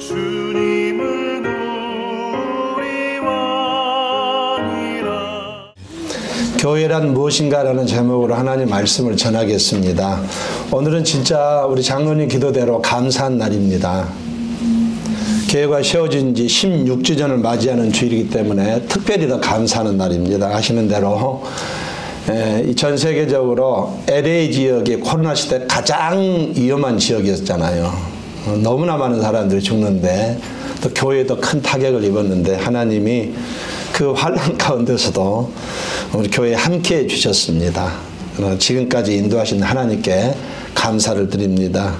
주님은 우리와니라. 교회란 무엇인가라는 제목으로 하나님 말씀을 전하겠습니다. 오늘은 진짜 우리 장로님 기도대로 감사한 날입니다. 교회가 세워진 지 16주년을 맞이하는 주일이기 때문에 특별히 더 감사하는 날입니다. 아시는 대로 전 세계적으로 LA 지역이 코로나 시대 가장 위험한 지역이었잖아요. 너무나 많은 사람들이 죽는데 또 교회도 큰 타격을 입었는데 하나님이 그 환란 가운데서도 우리 교회에 함께해 주셨습니다. 지금까지 인도하신 하나님께 감사를 드립니다.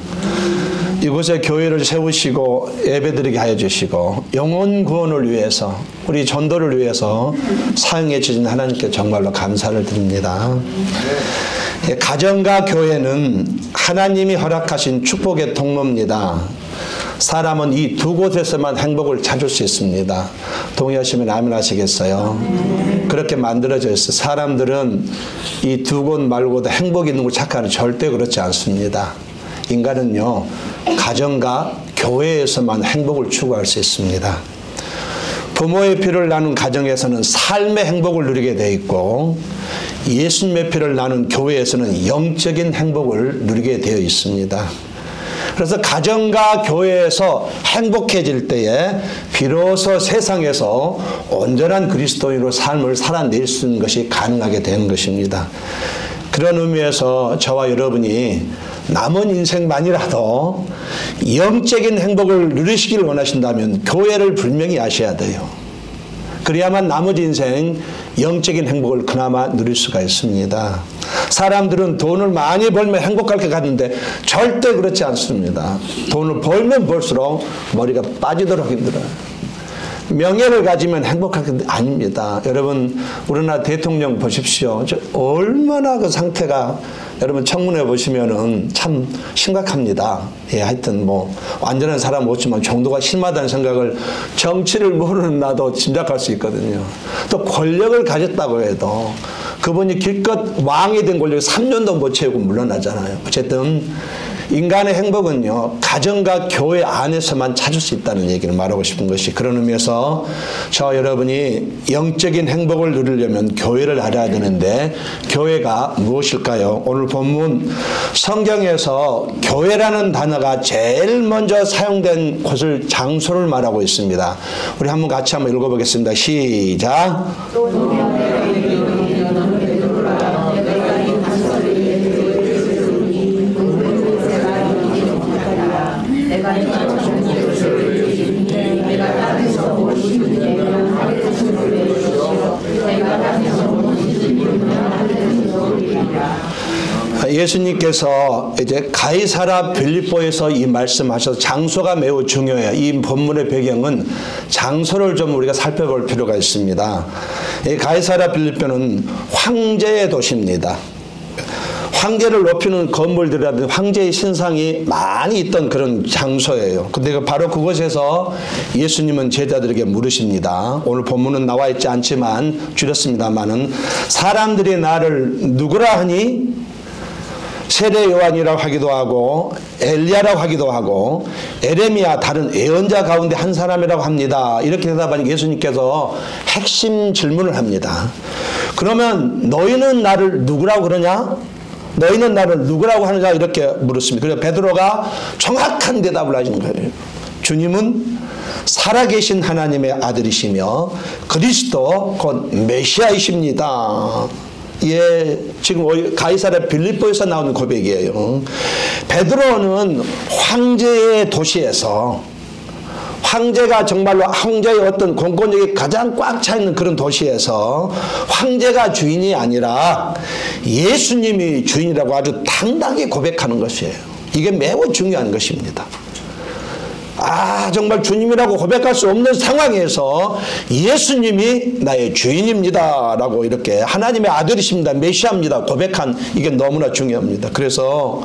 이곳에 교회를 세우시고 예배드리게 하여 주시고 영혼 구원을 위해서 우리 전도를 위해서 사용해 주신 하나님께 정말로 감사를 드립니다. 가정과 교회는 하나님이 허락하신 축복의 통로입니다. 사람은 이 두 곳에서만 행복을 찾을 수 있습니다. 동의하시면 아멘 하시겠어요? 그렇게 만들어져 있어요. 사람들은 이 두 곳 말고도 행복이 있는 걸 착각하는 절대 그렇지 않습니다. 인간은요, 가정과 교회에서만 행복을 추구할 수 있습니다. 부모의 피를 나눈 가정에서는 삶의 행복을 누리게 되어 있고 예수님의 피를 나눈 교회에서는 영적인 행복을 누리게 되어 있습니다. 그래서 가정과 교회에서 행복해질 때에 비로소 세상에서 온전한 그리스도인으로 삶을 살아낼 수 있는 것이 가능하게 되는 것입니다. 그런 의미에서 저와 여러분이 남은 인생만이라도 영적인 행복을 누리시기를 원하신다면 교회를 분명히 아셔야 돼요. 그래야만 나머지 인생 영적인 행복을 그나마 누릴 수가 있습니다. 사람들은 돈을 많이 벌면 행복할 것 같은데 절대 그렇지 않습니다. 돈을 벌면 벌수록 머리가 빠지도록 힘들어요. 명예를 가지면 행복할 게 아닙니다. 여러분, 우리나라 대통령 보십시오. 얼마나 그 상태가 여러분 청문회 보시면은 참 심각합니다. 예, 하여튼 뭐 완전한 사람은 없지만 정도가 심하다는 생각을 정치를 모르는 나도 짐작할 수 있거든요. 또 권력을 가졌다고 해도 그분이 길껏 왕이 된 권력을 3년도 못 채우고 물러나잖아요. 어쨌든 인간의 행복은요, 가정과 교회 안에서만 찾을 수 있다는 얘기를 말하고 싶은 것이, 그런 의미에서 저 여러분이 영적인 행복을 누리려면 교회를 알아야 되는데 교회가 무엇일까요? 오늘 본문 성경에서 교회라는 단어가 제일 먼저 사용된 곳을, 장소를 말하고 있습니다. 우리 한번 같이 한번 읽어보겠습니다. 시작. 예수님께서 이제 가이사랴 빌립보에서 이 말씀하셔서 장소가 매우 중요해요. 이 본문의 배경은 장소를 좀 우리가 살펴볼 필요가 있습니다. 이 가이사랴 빌립보는 황제의 도시입니다. 황제를 높이는 건물들이라든지 황제의 신상이 많이 있던 그런 장소예요. 근데 바로 그곳에서 예수님은 제자들에게 물으십니다. 오늘 본문은 나와 있지 않지만 줄였습니다만은, 사람들이 나를 누구라 하니? 세례 요한이라고 하기도 하고 엘리야라고 하기도 하고 에레미야 다른 예언자 가운데 한 사람이라고 합니다. 이렇게 대답하니 예수님께서 핵심 질문을 합니다. 그러면 너희는 나를 누구라고 그러냐? 너희는 나를 누구라고 하느냐? 이렇게 물었습니다. 그래서 베드로가 정확한 대답을 하신 거예요. 주님은 살아계신 하나님의 아들이시며 그리스도 곧 메시아이십니다. 예, 지금 가이사랴 빌립보에서 나오는 고백이에요. 베드로는 황제의 도시에서, 황제가 정말로 황제의 어떤 공권력이 가장 꽉 차 있는 그런 도시에서 황제가 주인이 아니라 예수님이 주인이라고 아주 당당히 고백하는 것이에요. 이게 매우 중요한 것입니다. 정말 주님이라고 고백할 수 없는 상황에서 예수님이 나의 주인입니다 라고 이렇게 하나님의 아들이십니다, 메시아입니다 고백한, 이게 너무나 중요합니다. 그래서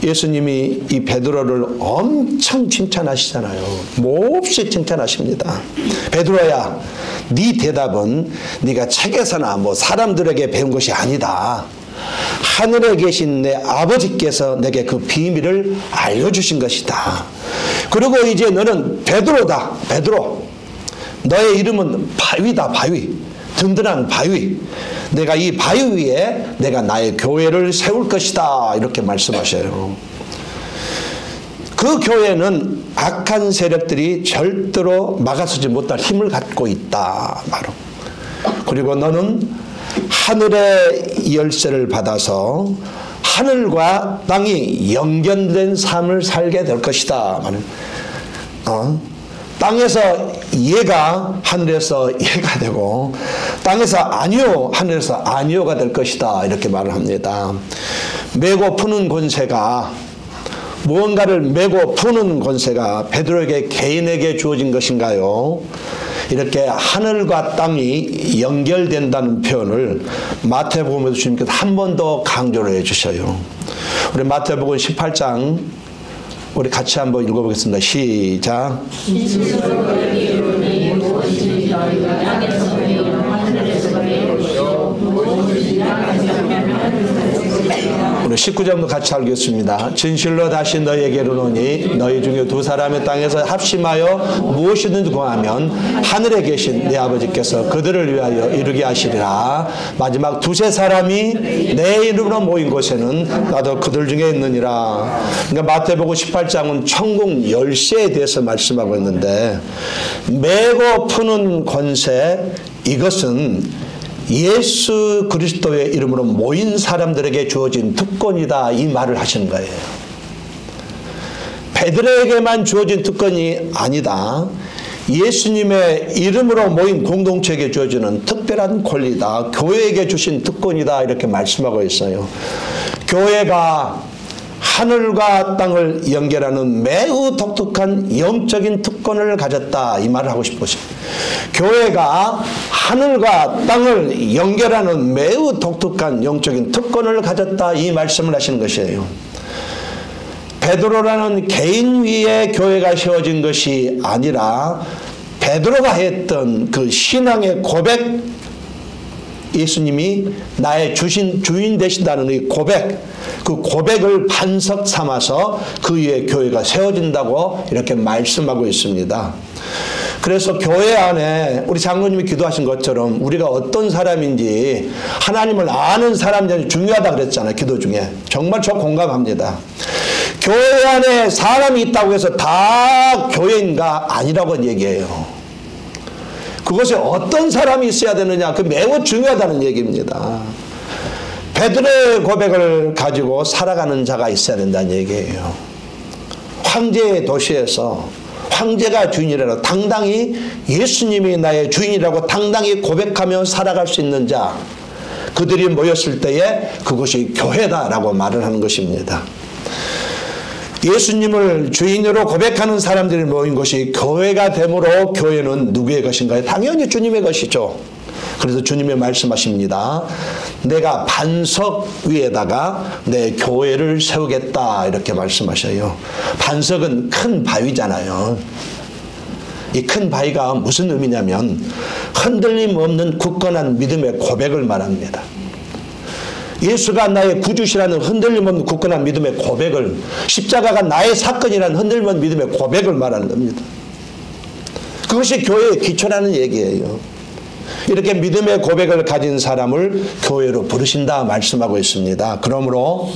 예수님이 이 베드로를 엄청 칭찬하시잖아요. 몹시 칭찬하십니다. 베드로야, 네 대답은 네가 책에서나 뭐 사람들에게 배운 것이 아니다. 하늘에 계신 내 아버지께서 내게 그 비밀을 알려주신 것이다. 그리고 이제 너는 베드로다. 베드로. 너의 이름은 바위다. 바위. 든든한 바위. 내가 이 바위 위에 내가 나의 교회를 세울 것이다. 이렇게 말씀하셔요. 그 교회는 악한 세력들이 절대로 막아서지 못할 힘을 갖고 있다. 바로. 그리고 너는 하늘의 열쇠를 받아서 하늘과 땅이 연결된 삶을 살게 될 것이다. 땅에서 예가 하늘에서 예가 되고 땅에서 아니요 하늘에서 아니요가 될 것이다. 이렇게 말을 합니다. 메고 푸는 권세가 무언가를 메고 푸는 권세가 베드로에게 개인에게 주어진 것인가요? 이렇게 하늘과 땅이 연결된다는 표현을 마태복음에서 주님께서 한 번 더 강조를 해주셔요. 우리 마태복음 18장 우리 같이 한번 읽어보겠습니다. 시작. 우리 19절도 같이 읽겠습니다. 진실로 다시 너희에게 이르노니 너희 중에 두 사람의 땅에서 합심하여 무엇이든지 구하면 하늘에 계신 내 아버지께서 그들을 위하여 이루게 하시리라. 마지막 두세 사람이 내 이름으로 모인 곳에는 나도 그들 중에 있느니라. 그러니까 마태복음 18장은 천국 열쇠에 대해서 말씀하고 있는데 메고 푸는 권세, 이것은 예수 그리스도의 이름으로 모인 사람들에게 주어진 특권이다. 이 말을 하시는 거예요. 베드로에게만 주어진 특권이 아니다. 예수님의 이름으로 모인 공동체에게 주어지는 특별한 권리다. 교회에게 주신 특권이다. 이렇게 말씀하고 있어요. 교회가 하늘과 땅을 연결하는 매우 독특한 영적인 특권을 가졌다. 이 말을 하고 싶으세요. 교회가 하늘과 땅을 연결하는 매우 독특한 영적인 특권을 가졌다. 이 말씀을 하시는 것이에요. 베드로라는 개인 위에 교회가 세워진 것이 아니라 베드로가 했던 그 신앙의 고백, 예수님이 나의 주인 되신다는 이 고백, 그 고백을 반석 삼아서 그 위에 교회가 세워진다고 이렇게 말씀하고 있습니다. 그래서 교회 안에 우리 장로님이 기도하신 것처럼 우리가 어떤 사람인지 하나님을 아는 사람들이 중요하다 그랬잖아요. 기도 중에. 정말 저 공감합니다. 교회 안에 사람이 있다고 해서 다 교회인가? 아니라고 얘기해요. 그것에 어떤 사람이 있어야 되느냐? 그 매우 중요하다는 얘기입니다. 베드로의 고백을 가지고 살아가는 자가 있어야 된다는 얘기예요. 황제의 도시에서 황제가 주인이라고 당당히 예수님이 나의 주인이라고 당당히 고백하며 살아갈 수 있는 자, 그들이 모였을 때에 그것이 교회다라고 말을 하는 것입니다. 예수님을 주인으로 고백하는 사람들이 모인 것이 교회가 되므로 교회는 누구의 것인가요? 당연히 주님의 것이죠. 그래서 주님이 말씀하십니다. 내가 반석 위에다가 내 교회를 세우겠다 이렇게 말씀하셔요. 반석은 큰 바위잖아요. 이 큰 바위가 무슨 의미냐면 흔들림 없는 굳건한 믿음의 고백을 말합니다. 예수가 나의 구주시라는 흔들림 없는 굳건한 믿음의 고백을, 십자가가 나의 사건이라는 흔들림 없는 믿음의 고백을 말하는 겁니다. 그것이 교회의 기초라는 얘기예요. 이렇게 믿음의 고백을 가진 사람을 교회로 부르신다 말씀하고 있습니다. 그러므로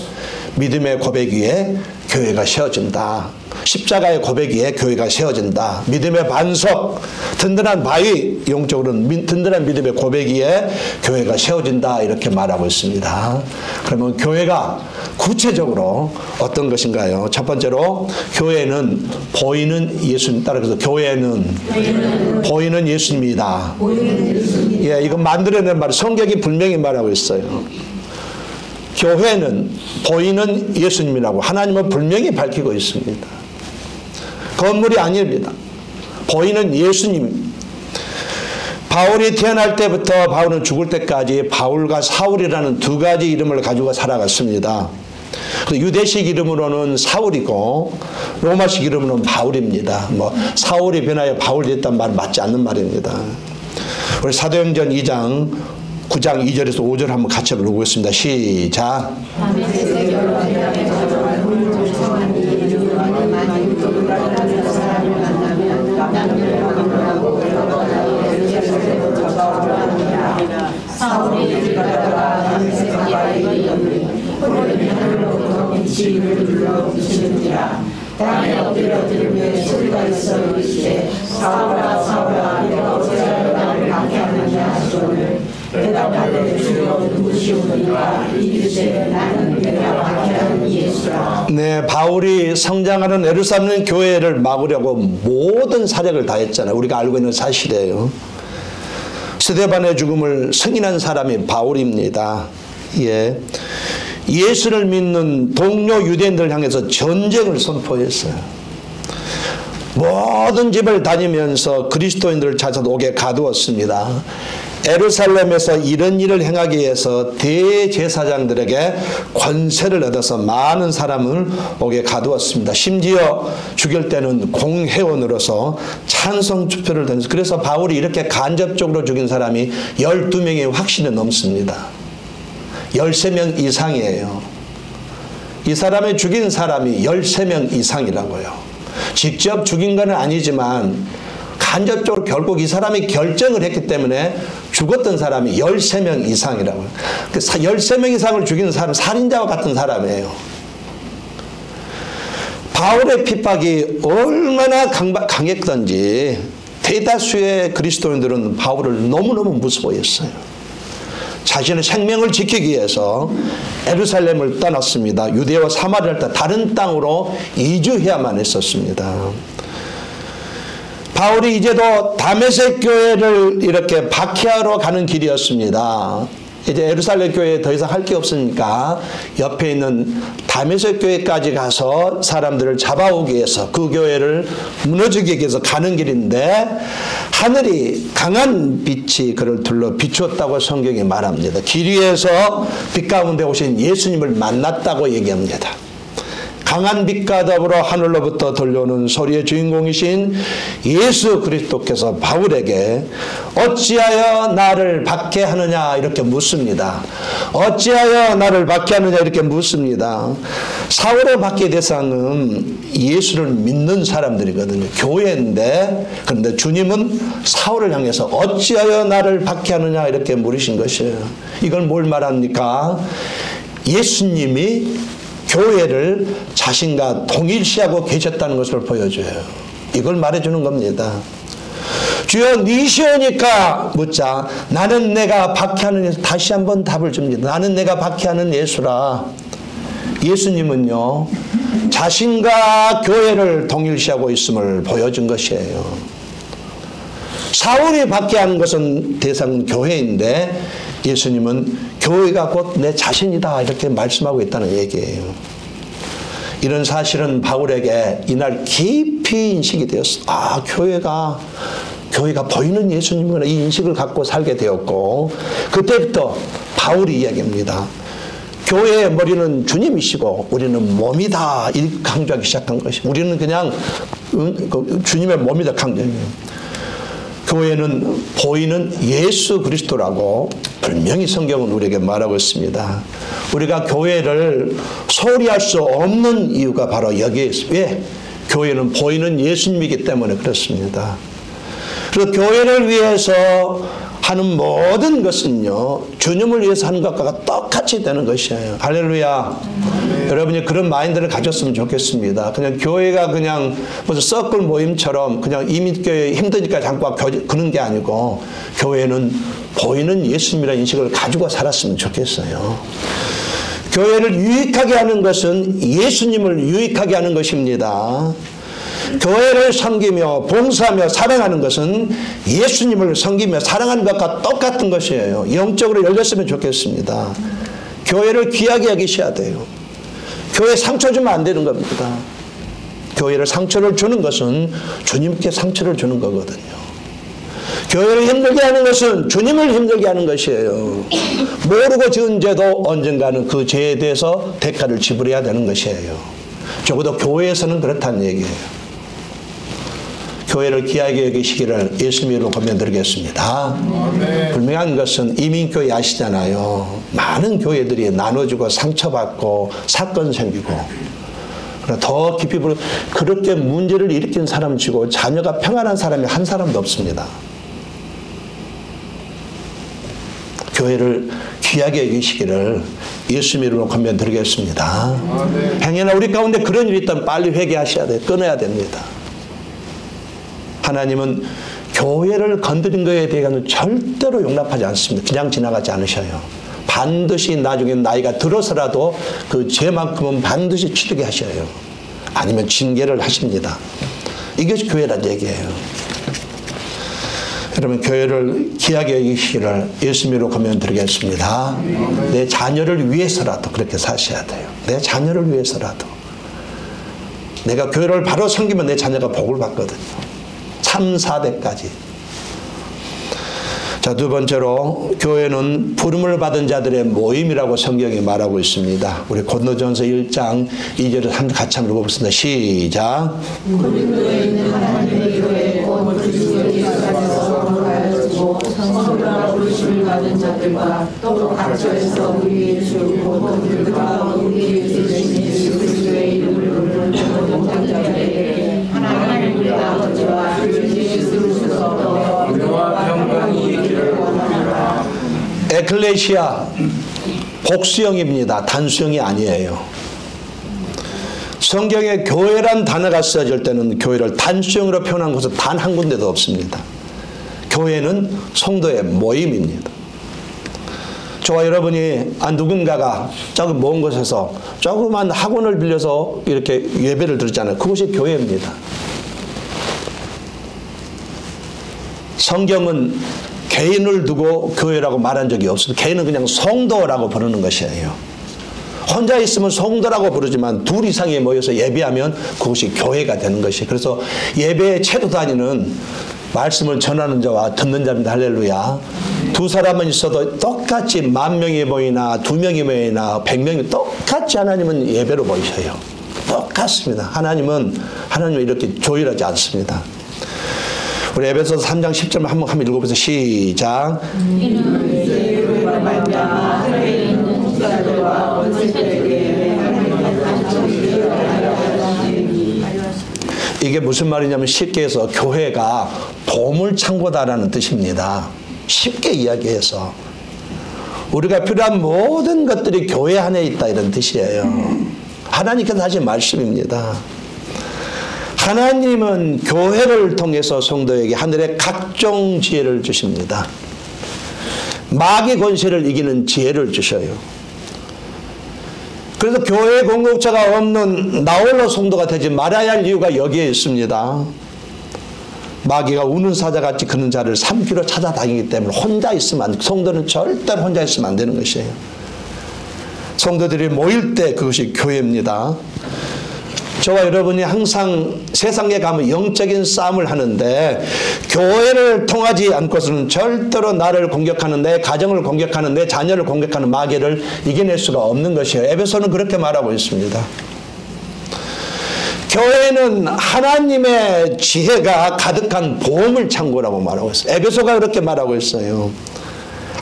믿음의 고백 위에 교회가 세워진다. 십자가의 고백 위에 교회가 세워진다. 믿음의 반석, 든든한 바위, 영적으로는 든든한 믿음의 고백 위에 교회가 세워진다 이렇게 말하고 있습니다. 그러면 교회가 구체적으로 어떤 것인가요? 첫 번째로 교회는 보이는 예수님, 따라서 교회는 보이는 예수님이다. 예, 이거 만들어낸 말, 성경이 분명히 말하고 있어요. 교회는 보이는 예수님이라고 하나님은 분명히 밝히고 있습니다. 건물이 아닙니다. 보이는 예수님. 바울이 태어날 때부터 바울은 죽을 때까지 바울과 사울이라는 두 가지 이름을 가지고 살아갔습니다. 유대식 이름으로는 사울이고 로마식 이름으로는 바울입니다. 사울이 변하여 바울이 됐단 말은 맞지 않는 말입니다. 우리 사도행전 2장 9장 2절에서 5절 한번 같이 읽어보겠습니다. 시작. 땅에 엎드려 들으며 소리가 있어 이르시되 사울아 사울아 내가 어찌하여 나를 박해하느냐 하시거늘 대답하되 주여 누구시오니까 이르시되 나는 내가 박해하는 예수라. 네, 바울이 성장하는 예루살렘 교회를 막으려고 모든 사력을 다했잖아요. 우리가 알고 있는 사실이에요. 스데반의 죽음을 승인한 사람이 바울입니다. 예. 예수를 믿는 동료 유대인들을 향해서 전쟁을 선포했어요. 모든 집을 다니면서 그리스도인들을 찾아서 옥에 가두었습니다. 예루살렘에서 이런 일을 행하기 위해서 대제사장들에게 권세를 얻어서 많은 사람을 옥에 가두었습니다. 심지어 죽일 때는 공회원으로서 찬성 투표를 던졌어요. 그래서 바울이 이렇게 간접적으로 죽인 사람이 12명이 확신이 넘습니다. 13명 이상이에요. 이 사람이 죽인 사람이 13명 이상이라고요. 직접 죽인 건 아니지만 간접적으로 결국 이 사람이 결정을 했기 때문에 죽었던 사람이 13명 이상이라고요. 그 13명 이상을 죽인 사람, 살인자와 같은 사람이에요. 바울의 핍박이 얼마나 강했던지 대다수의 그리스도인들은 바울을 너무너무 무서워했어요. 자신의 생명을 지키기 위해서 예루살렘을 떠났습니다. 유대와 사마리아를 떠나 다른 땅으로 이주해야만 했었습니다. 바울이 이제도 다메섹 교회를 이렇게 박해하러 가는 길이었습니다. 이제 예루살렘 교회에 더 이상 할 게 없으니까 옆에 있는 다메섹 교회까지 가서 사람들을 잡아오기 위해서 그 교회를 무너지기 위해서 가는 길인데 하늘이 강한 빛이 그를 둘러 비추었다고 성경이 말합니다. 길 위에서 빛 가운데 오신 예수님을 만났다고 얘기합니다. 강한 빛과 더불어 하늘로부터 들려오는 소리의 주인공이신 예수 그리스도께서 바울에게 어찌하여 나를 박해하느냐 이렇게 묻습니다. 어찌하여 나를 박해하느냐 이렇게 묻습니다. 사울의 박해 대상은 예수를 믿는 사람들이거든요. 교회인데 그런데 주님은 사울을 향해서 어찌하여 나를 박해하느냐 이렇게 물으신 것이에요. 이걸 뭘 말합니까? 예수님이 교회를 자신과 동일시하고 계셨다는 것을 보여줘요. 이걸 말해주는 겁니다. 주여 니시오니까 묻자. 나는 내가 박해하는 예수. 다시 한번 답을 줍니다. 나는 내가 박해하는 예수라. 예수님은요 자신과 교회를 동일시하고 있음을 보여준 것이에요. 사울이 박해하는 것은 대상은 교회인데 예수님은 교회가 곧 내 자신이다 이렇게 말씀하고 있다는 얘기예요. 이런 사실은 바울에게 이날 깊이 인식이 되었어. 아, 교회가 보이는 예수님이구나 이 인식을 갖고 살게 되었고 그때부터 바울이 이야기합니다. 교회의 머리는 주님이시고 우리는 몸이다 이렇게 강조하기 시작한 것이. 우리는 그냥 주님의 몸이다 강조해요. 교회는 보이는 예수 그리스도라고 분명히 성경은 우리에게 말하고 있습니다. 우리가 교회를 소홀히 할 수 없는 이유가 바로 여기에 있습니다. 왜? 교회는 보이는 예수님이기 때문에 그렇습니다. 그래서 교회를 위해서 하는 모든 것은요 주님을 위해서 하는 것과 똑같이 되는 것이에요. 할렐루야. 여러분이 그런 마인드를 가졌으면 좋겠습니다. 그냥 교회가 그냥 무슨 서클 모임처럼 그냥 이민교회 힘드니까 잠깐 그런 게 아니고 교회는 보이는 예수님이라는 인식을 가지고 살았으면 좋겠어요. 교회를 유익하게 하는 것은 예수님을 유익하게 하는 것입니다. 교회를 섬기며 봉사하며 사랑하는 것은 예수님을 섬기며 사랑하는 것과 똑같은 것이에요. 영적으로 열렸으면 좋겠습니다. 교회를 귀하게 여기셔야 돼요. 교회에 상처 주면 안 되는 겁니다. 교회를 상처를 주는 것은 주님께 상처를 주는 거거든요. 교회를 힘들게 하는 것은 주님을 힘들게 하는 것이에요. 모르고 지은 죄도 언젠가는 그 죄에 대해서 대가를 지불해야 되는 것이에요. 적어도 교회에서는 그렇다는 얘기예요. 교회를 귀하게 여기시기를 예수님으로 권면드리겠습니다. 분명한 것은 이민교회 아시잖아요. 많은 교회들이 나눠지고 상처받고 사건 생기고 더 깊이 그렇게 문제를 일으킨 사람 치고 자녀가 평안한 사람이 한 사람도 없습니다. 교회를 귀하게 여기시기를 예수님으로 권면드리겠습니다. 행여나 우리 가운데 그런 일이 있다면 빨리 회개하셔야 돼요. 끊어야 됩니다. 하나님은 교회를 건드린 것에 대해서는 절대로 용납하지 않습니다. 그냥 지나가지 않으셔요. 반드시 나중에 나이가 들어서라도 그 죄만큼은 반드시 치르게 하셔요. 아니면 징계를 하십니다. 이것이 교회란 얘기예요. 여러분, 교회를 귀하게 여기시기를 예수님으로 권면드리겠습니다. 내 자녀를 위해서라도 그렇게 사셔야 돼요. 내 자녀를 위해서라도. 내가 교회를 바로 섬기면 내 자녀가 복을 받거든요. 3, 4대까지. 자, 두 번째로 교회는 부름을 받은 자들의 모임이라고 성경이 말하고 있습니다. 우리 고린도전서 1장 2절을 같이 한번 읽어보겠습니다. 시작. 고린도에 있는 하나님의 교회 곧 그리스도 예수 안에서 거룩하여지고 성도라 부르심을 받은 자들과 또 각처에서 우리의 주 곧 그들과 우리의 주 되신 예수 그리스도의 이름을 부르는 동정자들에게 하나님 우리 아버지와 주 예수 그리스도와 은혜와 평강이 있기를 원하노라. 에클레시아 복수형입니다. 단수형이 아니에요. 성경에 교회란 단어가 쓰여질 때는 교회를 단수형으로 표현한 곳은 단 한 군데도 없습니다. 교회는 성도의 모임입니다. 저와 여러분이 누군가가 저기 먼 곳에서 조그만 학원을 빌려서 이렇게 예배를 드리잖아요. 그것이 교회입니다. 성경은 개인을 두고 교회라고 말한 적이 없습니다. 개인은 그냥 성도라고 부르는 것이에요. 혼자 있으면 성도라고 부르지만 둘 이상이 모여서 예배하면 그것이 교회가 되는 것이에요. 그래서 예배에 채도 다니는 말씀을 전하는 자와 듣는 자입니다. 할렐루야. 두 사람은 있어도 똑같이 10,000명이 모이나 2명이 모이나 100명이 똑같이 하나님은 예배로 모이셔요. 똑같습니다. 하나님은 이렇게 조율하지 않습니다. 우리 에베소서 3장 10절 한번 읽어보세요. 시작. 이는 예배로 말미암아 하늘에 있는 목사들과 원수들에게 이게 무슨 말이냐면 쉽게 해서 교회가 보물창고다라는 뜻입니다. 쉽게 이야기해서 우리가 필요한 모든 것들이 교회 안에 있다 이런 뜻이에요. 하나님께서 하신 말씀입니다. 하나님은 교회를 통해서 성도에게 하늘의 각종 지혜를 주십니다. 마귀 권세를 이기는 지혜를 주셔요. 그래서 교회 공급자가 없는 나홀로 성도가 되지 말아야 할 이유가 여기에 있습니다. 마귀가 우는 사자같이 그는 자를 삼키러 찾아다니기 때문에 혼자 있으면 안 돼. 성도는 절대로 혼자 있으면 안 되는 것이에요. 성도들이 모일 때 그것이 교회입니다. 저와 여러분이 항상 세상에 가면 영적인 싸움을 하는데 교회를 통하지 않고서는 절대로 나를 공격하는 내 가정을 공격하는 내 자녀를 공격하는 마귀를 이겨낼 수가 없는 것이에요. 에베소는 그렇게 말하고 있습니다. 교회는 하나님의 지혜가 가득한 보물 창고라고 말하고 있어요. 에베소가 그렇게 말하고 있어요.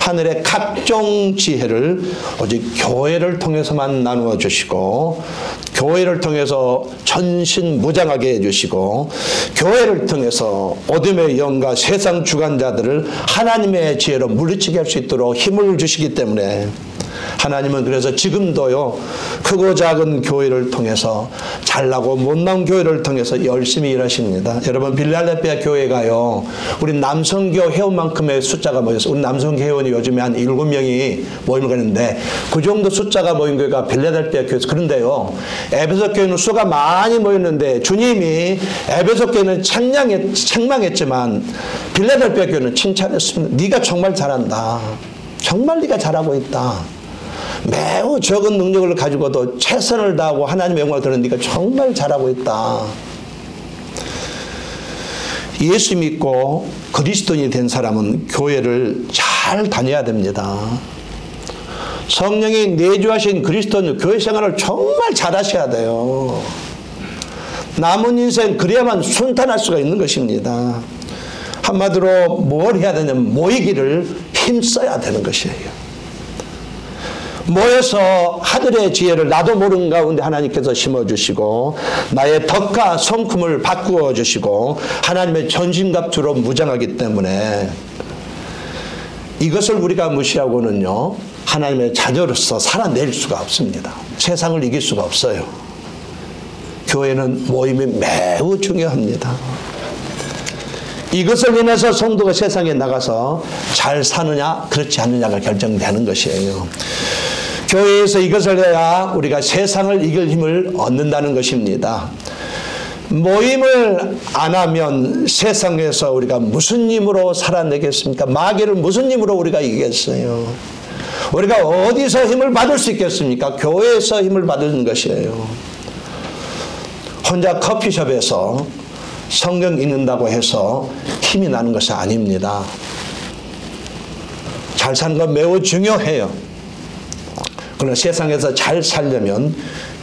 하늘의 각종 지혜를 오직 교회를 통해서만 나누어 주시고 교회를 통해서 전신무장하게 해주시고 교회를 통해서 어둠의 영과 세상 주관자들을 하나님의 지혜로 물리치게 할 수 있도록 힘을 주시기 때문에 하나님은 그래서 지금도요 크고 작은 교회를 통해서 잘나고 못난 교회를 통해서 열심히 일하십니다. 여러분 빌라델피아 교회가요 우리 남성교 회원만큼의 숫자가 모였어요. 우리 남성교 회원이 요즘에 한 7명이 모임을 가는데 그 정도 숫자가 모인 교회가 빌라델피아 교회에서 그런데요 에베소 교회는 수가 많이 모였는데 주님이 에베소 교회는 책망했지만 빌라델피아 교회는 칭찬했습니다. 네가 정말 잘한다. 정말 네가 잘하고 있다. 매우 적은 능력을 가지고도 최선을 다하고 하나님의 영광을 드리는 네가 정말 잘하고 있다. 예수 믿고 그리스도인이 된 사람은 교회를 잘 다녀야 됩니다. 성령이 내주하신 그리스도인 교회 생활을 정말 잘 하셔야 돼요. 남은 인생 그래야만 순탄할 수가 있는 것입니다. 한마디로 뭘 해야 되냐면 모이기를 힘써야 되는 것이에요. 모여서 하늘의 지혜를 나도 모르는 가운데 하나님께서 심어주시고 나의 덕과 성품을 바꾸어 주시고 하나님의 전신갑주로 무장하기 때문에 이것을 우리가 무시하고는요 하나님의 자녀로서 살아낼 수가 없습니다. 세상을 이길 수가 없어요. 교회는 모임이 매우 중요합니다. 이것을 인해서 성도가 세상에 나가서 잘 사느냐 그렇지 않느냐가 결정되는 것이에요. 교회에서 이것을 해야 우리가 세상을 이길 힘을 얻는다는 것입니다. 모임을 안 하면 세상에서 우리가 무슨 힘으로 살아내겠습니까? 마귀를 무슨 힘으로 우리가 이기겠어요? 우리가 어디서 힘을 받을 수 있겠습니까? 교회에서 힘을 받는 것이에요. 혼자 커피숍에서 성경 읽는다고 해서 힘이 나는 것이 아닙니다. 잘 사는 건 매우 중요해요. 그러나 세상에서 잘 살려면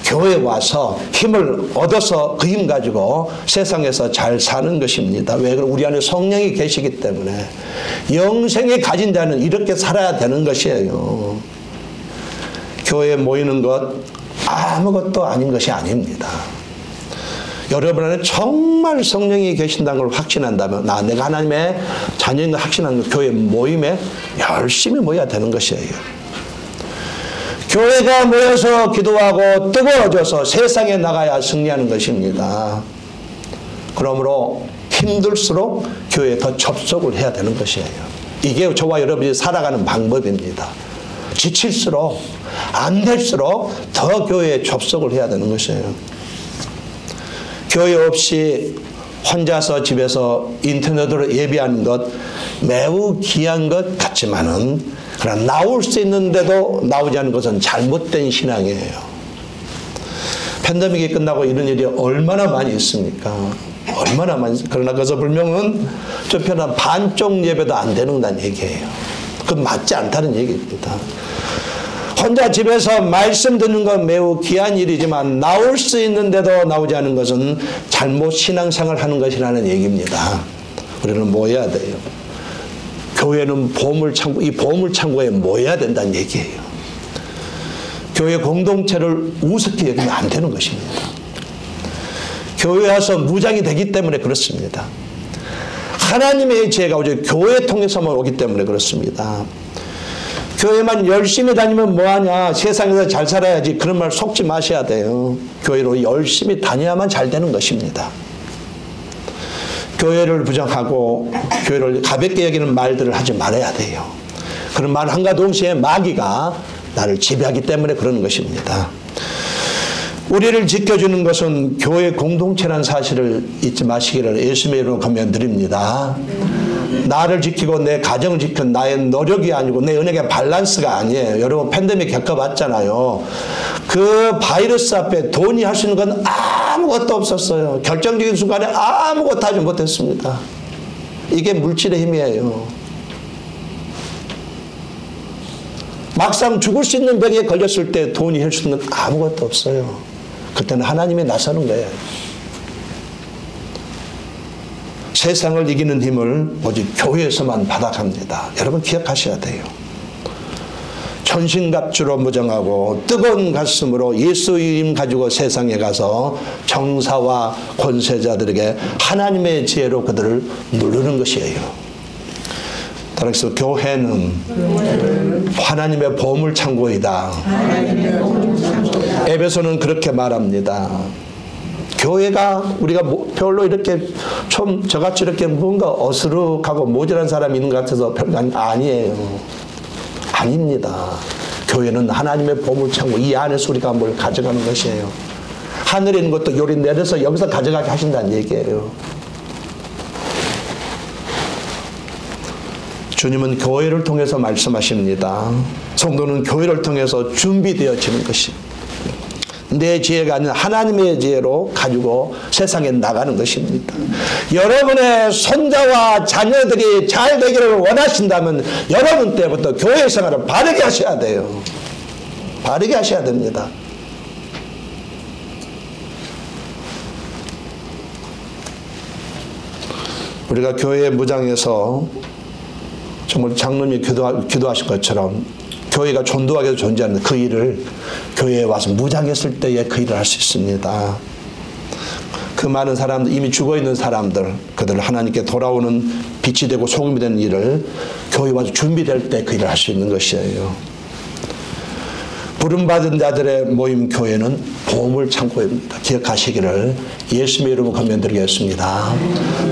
교회에 와서 힘을 얻어서 그 힘 가지고 세상에서 잘 사는 것입니다. 왜? 우리 안에 성령이 계시기 때문에 영생이 가진 자는 이렇게 살아야 되는 것이에요. 교회에 모이는 것 아무것도 아닌 것이 아닙니다. 여러분 안에 정말 성령이 계신다는 걸 확신한다면 내가 하나님의 자녀인 걸 확신하는 교회 모임에 열심히 모여야 되는 것이에요. 교회가 모여서 기도하고 뜨거워져서 세상에 나가야 승리하는 것입니다. 그러므로 힘들수록 교회에 더 접속을 해야 되는 것이에요. 이게 저와 여러분이 살아가는 방법입니다. 지칠수록 안 될수록 더 교회에 접속을 해야 되는 것이에요. 교회 없이 혼자서 집에서 인터넷으로 예배하는 것 매우 귀한 것 같지만은 그러나 나올 수 있는데도 나오지 않는 것은 잘못된 신앙이에요. 팬데믹이 끝나고 이런 일이 얼마나 많이 있습니까? 얼마나 많이. 그러나 그래서 불명은 저편한 반쪽 예배도 안 되는다는 얘기예요. 그건 맞지 않다는 얘기입니다. 혼자 집에서 말씀 듣는 건 매우 귀한 일이지만 나올 수 있는데도 나오지 않는 것은 잘못 신앙생활을 하는 것이라는 얘기입니다. 우리는 모여야 돼요. 교회는 보물창고, 이 보물창고에 모여야 된다는 얘기예요. 교회 공동체를 우습게 여기면 안 되는 것입니다. 교회에 와서 무장이 되기 때문에 그렇습니다. 하나님의 지혜가 오직 교회 통해서만 오기 때문에 그렇습니다. 교회만 열심히 다니면 뭐하냐, 세상에서 잘 살아야지, 그런 말 속지 마셔야 돼요. 교회로 열심히 다녀야만 잘 되는 것입니다. 교회를 부정하고 교회를 가볍게 여기는 말들을 하지 말아야 돼요. 그런 말 한가 동시에 마귀가 나를 지배하기 때문에 그러는 것입니다. 우리를 지켜주는 것은 교회 공동체라는 사실을 잊지 마시기를 예수님의 이름으로 권면드립니다. 나를 지키고 내 가정을 지키는 나의 노력이 아니고 내 은혜의 밸런스가 아니에요. 여러분 팬데믹 겪어봤잖아요. 그 바이러스 앞에 돈이 할 수 있는 건 아무것도 없었어요. 결정적인 순간에 아무것도 하지 못했습니다. 이게 물질의 힘이에요. 막상 죽을 수 있는 병에 걸렸을 때 돈이 할 수 있는 건 아무것도 없어요. 그때는 하나님이 나서는 거예요. 세상을 이기는 힘을 오직 교회에서만 받아갑니다. 여러분 기억하셔야 돼요. 전신갑주로 무장하고 뜨거운 가슴으로 예수 이름 가지고 세상에 가서 정사와 권세자들에게 하나님의 지혜로 그들을 누르는 것이에요. 따라서 교회는 하나님의 보물창고이다. 에베소는 그렇게 말합니다. 교회가 우리가 별로 이렇게 좀 저같이 이렇게 뭔가 어스룩하고 모자란 사람이 있는 것 같아서 별로 아니에요. 아닙니다. 교회는 하나님의 보물창고, 이 안에서 우리가 뭘 가져가는 것이에요. 하늘에 있는 것도 요리 내려서 여기서 가져가게 하신다는 얘기예요. 주님은 교회를 통해서 말씀하십니다. 성도는 교회를 통해서 준비되어지는 것이 내 지혜가 아닌 하나님의 지혜로 가지고 세상에 나가는 것입니다. 여러분의 손자와 자녀들이 잘 되기를 원하신다면 여러분 때부터 교회 생활을 바르게 하셔야 돼요. 바르게 하셔야 됩니다. 우리가 교회 무장에서 정말 장로님이 기도하신 것처럼 교회가 존도하게 존재하는 그 일을 교회에 와서 무장했을 때에 그 일을 할 수 있습니다. 그 많은 사람들, 이미 죽어있는 사람들, 그들을 하나님께 돌아오는 빛이 되고 소금이 되는 일을 교회에 와서 준비될 때 그 일을 할 수 있는 것이에요. 부름받은 자들의 모임 교회는 보물 창고입니다. 기억하시기를 예수님의 이름으로 권면드리겠습니다.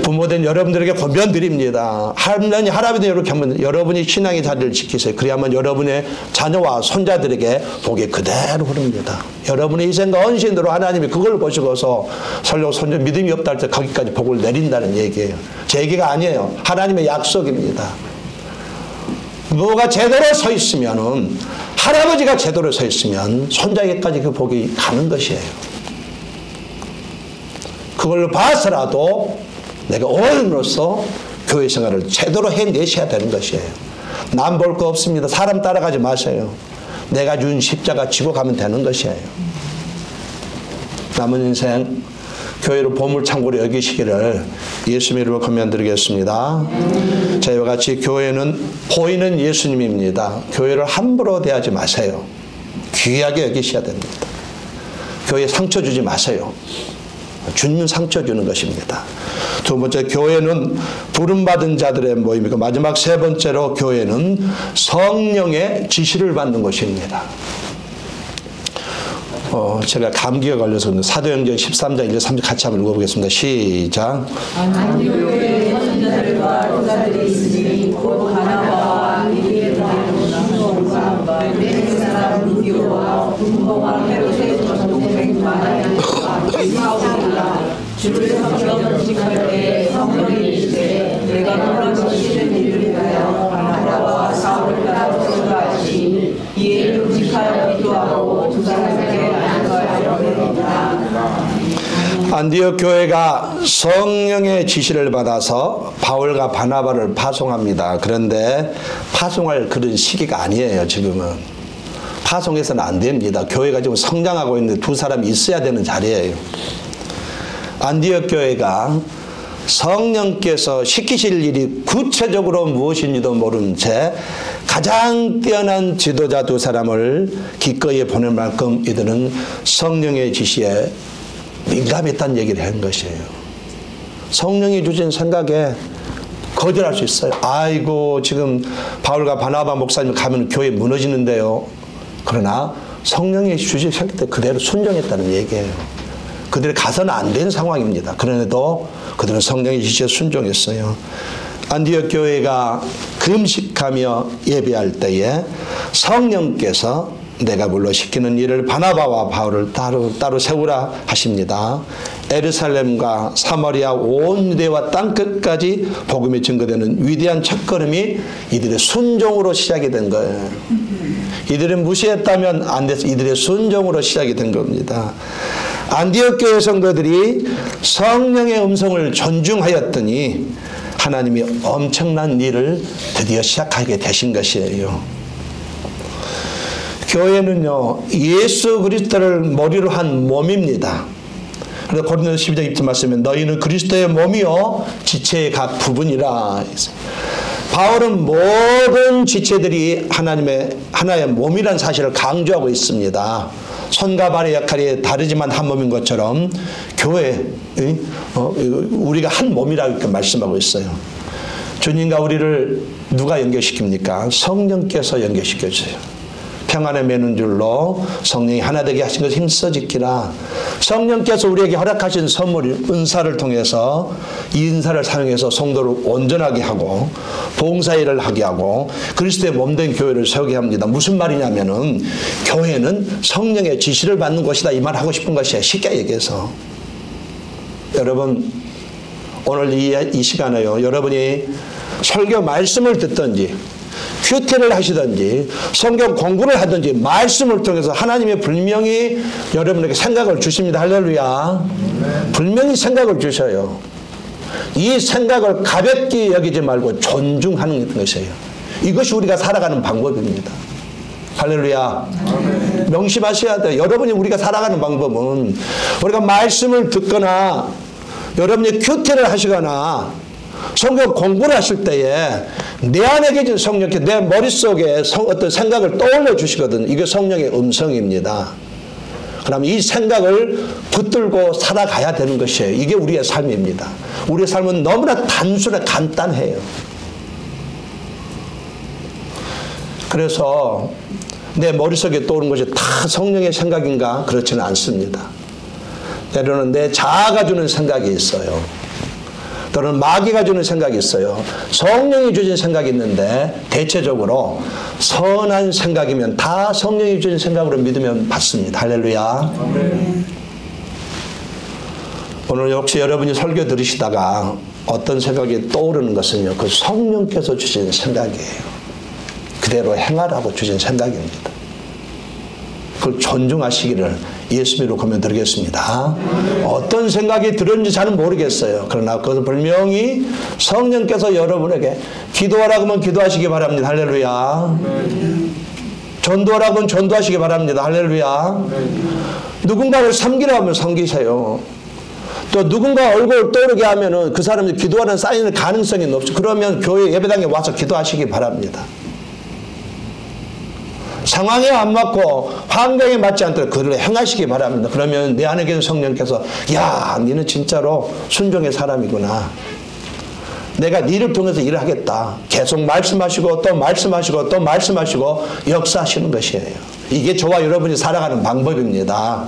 부모된 여러분들에게 권면드립니다. 할머니, 할아버지 여러분, 여러분이 신앙의 자리를 지키세요. 그래야만 여러분의 자녀와 손자들에게 복이 그대로 흐릅니다. 여러분의 희생과 헌신으로 하나님이 그걸 보시고서 설령 손자 믿음이 없다 할 때 거기까지 복을 내린다는 얘기예요. 제 얘기가 아니에요. 하나님의 약속입니다. 뭐가 제대로 서 있으면은, 할아버지가 제대로 서 있으면 손자에게까지 그 복이 가는 것이에요. 그걸 봐서라도 내가 어른으로서 교회 생활을 제대로 해내셔야 되는 것이에요. 남 볼 거 없습니다. 사람 따라가지 마세요. 내가 준 십자가 지고 가면 되는 것이에요. 남은 인생 교회를 보물창고로 여기시기를 예수님의 이름으로 권면드리겠습니다. 자, 이와 같이 교회는 보이는 예수님입니다. 교회를 함부로 대하지 마세요. 귀하게 여기셔야 됩니다. 교회에 상처 주지 마세요. 주님 상처 주는 것입니다. 두 번째, 교회는 부름받은 자들의 모임이고, 마지막 세 번째로 교회는 성령의 지시를 받는 것입니다. 제가 감기가 걸려서 사도행전 13장 1절 3절 같이 한번 읽어보겠습니다. 시작. 안디옥에 선지자들과 교사들이 있으니 곧 바나바와 니게르와 시몬과 베레네 사람 루디오와 분봉과 헤롯의 동생 마나야와 사울이라 주를 섬겨직할 때 성령이 이르시되 내가 놀라시는 일을 위하여 바나바와 사울을 따라 들어가시니 이에 금식하여 기도하고 두 사람에게 안수하여 보내니라. 안디옥 교회가 성령의 지시를 받아서 바울과 바나바를 파송합니다. 그런데 파송할 그런 시기가 아니에요. 지금은 파송해서는 안 됩니다. 교회가 지금 성장하고 있는데 두 사람이 있어야 되는 자리예요. 안디옥 교회가 성령께서 시키실 일이 구체적으로 무엇인지도 모른 채 가장 뛰어난 지도자 두 사람을 기꺼이 보낼 만큼 이들은 성령의 지시에 민감했다는 얘기를 한 것이에요. 성령이 주신 생각에 거절할 수 있어요. 아이고, 지금 바울과 바나바 목사님 가면 교회 무너지는데요. 그러나 성령이 주신 생각에 그대로 순종했다는 얘기예요. 그들이 가서는 안 된 상황입니다. 그런데도 그들은 성령의 지시에 순종했어요. 안디옥 교회가 금식하며 예배할 때에 성령께서 내가 물러 시키는 일을 바나바와 바울을 따로 세우라 하십니다. 예루살렘과 사마리아 온 유대와 땅끝까지 복음이 증거되는 위대한 첫걸음이 이들의 순종으로 시작이 된 거예요. 이들이 무시했다면 안 돼서 이들의 순종으로 시작이 된 겁니다. 안디옥 교회 성도들이 성령의 음성을 존중하였더니 하나님이 엄청난 일을 드디어 시작하게 되신 것이에요. 교회는요, 예수 그리스도를 머리로 한 몸입니다. 그래서 고린도서 12장 20절 말씀에 너희는 그리스도의 몸이요 지체의 각 부분이라. 바울은 모든 지체들이 하나의 몸이라는 사실을 강조하고 있습니다. 손과 발의 역할이 다르지만 한 몸인 것처럼 교회, 우리가 한 몸이라고 이렇게 말씀하고 있어요. 주님과 우리를 누가 연결시킵니까? 성령께서 연결시켜주세요. 평안에 매는 줄로 성령이 하나 되게 하신 것을 힘써 지키라. 성령께서 우리에게 허락하신 선물, 은사를 통해서 이 은사를 사용해서 성도를 온전하게 하고 봉사일을 하게 하고 그리스도의 몸된 교회를 세우게 합니다. 무슨 말이냐면은 교회는 성령의 지시를 받는 곳이다, 이 말 하고 싶은 것이에요. 쉽게 얘기해서. 여러분, 오늘 이 시간에요, 여러분이 설교 말씀을 듣든지 큐티를 하시든지 성경 공부를 하든지 말씀을 통해서 하나님이 분명히 여러분에게 생각을 주십니다. 할렐루야. 분명히 생각을 주셔요. 이 생각을 가볍게 여기지 말고 존중하는 것이에요. 이것이 우리가 살아가는 방법입니다. 할렐루야. 명심하셔야 돼요. 여러분이 우리가 살아가는 방법은 우리가 말씀을 듣거나 여러분이 큐티를 하시거나 성경 공부를 하실 때에 내 안에 계신 성령께 내 머릿속에 어떤 생각을 떠올려 주시거든요. 이게 성령의 음성입니다. 그럼 이 생각을 붙들고 살아가야 되는 것이에요. 이게 우리의 삶입니다. 우리의 삶은 너무나 단순해 간단해요. 그래서 내 머릿속에 떠오르는 것이 다 성령의 생각인가? 그렇지는 않습니다. 때로는 내 자아가 주는 생각이 있어요. 또는 마귀가 주는 생각이 있어요. 성령이 주신 생각이 있는데 대체적으로 선한 생각이면 다 성령이 주신 생각으로 믿으면 받습니다. 할렐루야. 오늘 역시 여러분이 설교 들으시다가 어떤 생각이 떠오르는 것은요, 그 성령께서 주신 생각이에요. 그대로 행하라고 주신 생각입니다. 그걸 존중하시기를 예수님으로 권면 드리겠습니다. 어떤 생각이 들었는지 잘 모르겠어요. 그러나 그것은 분명히 성령께서 여러분에게 기도하라고 하면 기도하시기 바랍니다. 할렐루야. 전도하라고 하면 전도하시기 바랍니다. 할렐루야. 누군가를 섬기라고 하면 섬기세요. 또 누군가 얼굴을 떠오르게 하면은 그 사람이 기도하는 사인을 가능성이 높죠. 그러면 교회 예배당에 와서 기도하시기 바랍니다. 상황에 안 맞고 환경에 맞지 않도록 그를 행하시기 바랍니다. 그러면 내 안에 계신 성령께서 야, 너는 진짜로 순종의 사람이구나. 내가 너를 통해서 일을 하겠다. 계속 말씀하시고 또 말씀하시고 또 말씀하시고 역사하시는 것이에요. 이게 저와 여러분이 살아가는 방법입니다.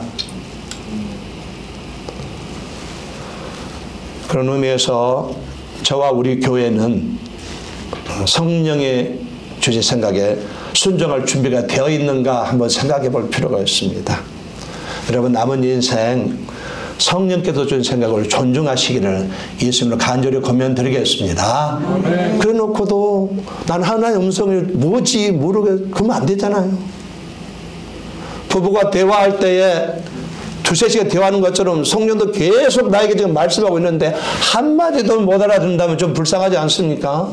그런 의미에서 저와 우리 교회는 성령의 주신 생각에 순종할 준비가 되어 있는가 한번 생각해 볼 필요가 있습니다. 여러분 남은 인생 성령께서 준 생각을 존중하시기를 예수님으로 간절히 권면드리겠습니다. 그래 놓고도 난 하나님의 음성을 뭐지 모르게 그러면 안 되잖아요. 부부가 대화할 때에 두세 시간 대화하는 것처럼 성령도 계속 나에게 지금 말씀하고 있는데 한마디도 못 알아듣는다면 좀 불쌍하지 않습니까?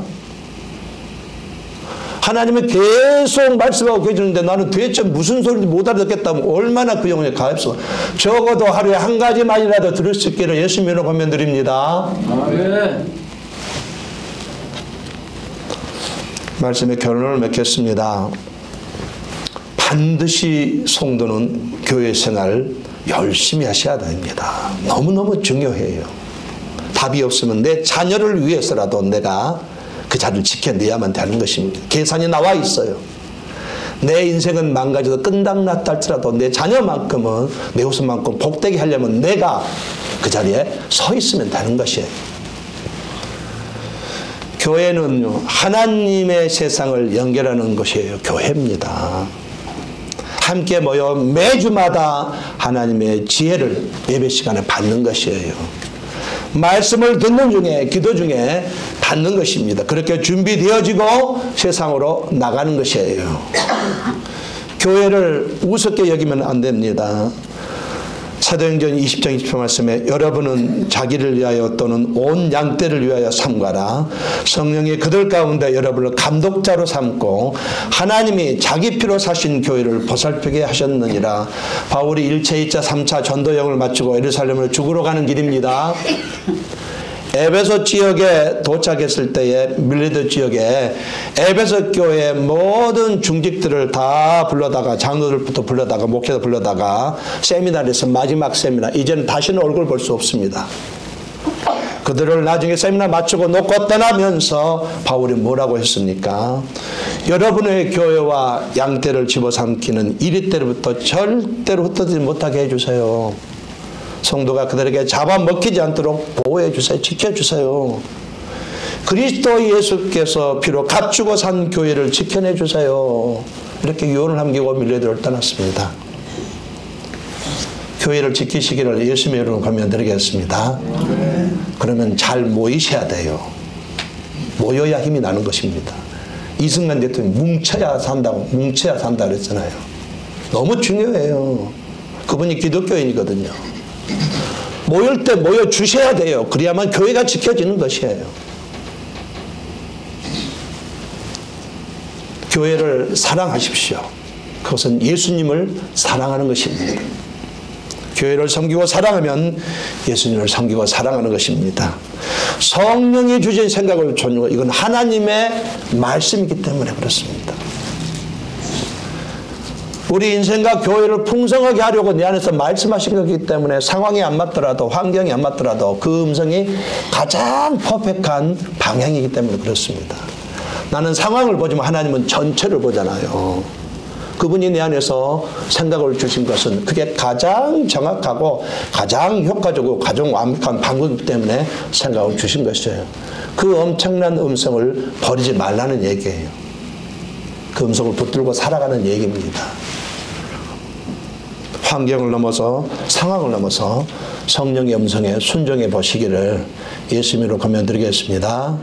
하나님은 계속 말씀하고 계시는데 나는 도대체 무슨 소리인지 못 알아듣겠다면 얼마나 그 영혼이 가엾어. 적어도 하루에 한 가지만이라도 들을 수 있기를 예수님으로 권면드립니다. 아멘. 말씀의 결론을 맺겠습니다. 반드시 성도는 교회 생활 열심히 하셔야 됩니다. 너무너무 중요해요. 답이 없으면 내 자녀를 위해서라도 내가 그 자리를 지켜내야만 되는 것입니다. 계산이 나와 있어요. 내 인생은 망가져도 끝장났다 할지라도 내 자녀만큼은 내 후손만큼 복되게 하려면 내가 그 자리에 서 있으면 되는 것이에요. 교회는 하나님의 세상을 연결하는 것이에요. 교회입니다. 함께 모여 매주마다 하나님의 지혜를 예배 시간에 받는 것이에요. 말씀을 듣는 중에 기도 중에 받는 것입니다. 그렇게 준비되어지고 세상으로 나가는 것이에요. 교회를 우습게 여기면 안 됩니다. 사도행전 20장 20절 말씀에 여러분은 자기를 위하여 또는 온 양떼를 위하여 삼가라. 성령이 그들 가운데 여러분을 감독자로 삼고 하나님이 자기 피로 사신 교회를 보살피게 하셨느니라. 바울이 1차, 2차, 3차 전도여행을 마치고 예루살렘으로 죽으러 가는 길입니다. 에베소 지역에 도착했을 때에 밀레도 지역에 에베소 교회의 모든 중직들을 다 불러다가 장로들부터 불러다가 목회자 불러다가 세미나에서 마지막 세미나 이제는 다시는 얼굴 볼 수 없습니다. 그들을 나중에 세미나 마치고 놓고 떠나면서 바울이 뭐라고 했습니까? 여러분의 교회와 양떼를 집어삼키는 이리떼로부터 절대로 흩어지지 못하게 해주세요. 성도가 그들에게 잡아먹히지 않도록 보호해주세요. 지켜주세요. 그리스도 예수께서 피로 값주고 산 교회를 지켜내주세요. 이렇게 유언을 남기고 밀레도를 떠났습니다. 교회를 지키시기를 예수님의 이름으로 권면드리겠습니다. 그러면 잘 모이셔야 돼요. 모여야 힘이 나는 것입니다. 이승만 대통령이 뭉쳐야 산다고 뭉쳐야 산다 그랬잖아요. 너무 중요해요. 그분이 기독교인이거든요. 모일 때 모여주셔야 돼요. 그래야만 교회가 지켜지는 것이에요. 교회를 사랑하십시오. 그것은 예수님을 사랑하는 것입니다. 교회를 섬기고 사랑하면 예수님을 섬기고 사랑하는 것입니다. 성령이 주신 생각을 존중하고, 이건 하나님의 말씀이기 때문에 그렇습니다. 우리 인생과 교회를 풍성하게 하려고 내 안에서 말씀하신 거기 때문에 상황이 안 맞더라도, 환경이 안 맞더라도 그 음성이 가장 퍼펙트한 방향이기 때문에 그렇습니다. 나는 상황을 보지만 하나님은 전체를 보잖아요. 그분이 내 안에서 생각을 주신 것은 그게 가장 정확하고 가장 효과적이고 가장 완벽한 방법이기 때문에 생각을 주신 것이에요. 그 엄청난 음성을 버리지 말라는 얘기예요. 그 음성을 붙들고 살아가는 얘기입니다. 환경을 넘어서, 상황을 넘어서 성령의 음성에 순종해 보시기를 예수님으로 권면드리겠습니다.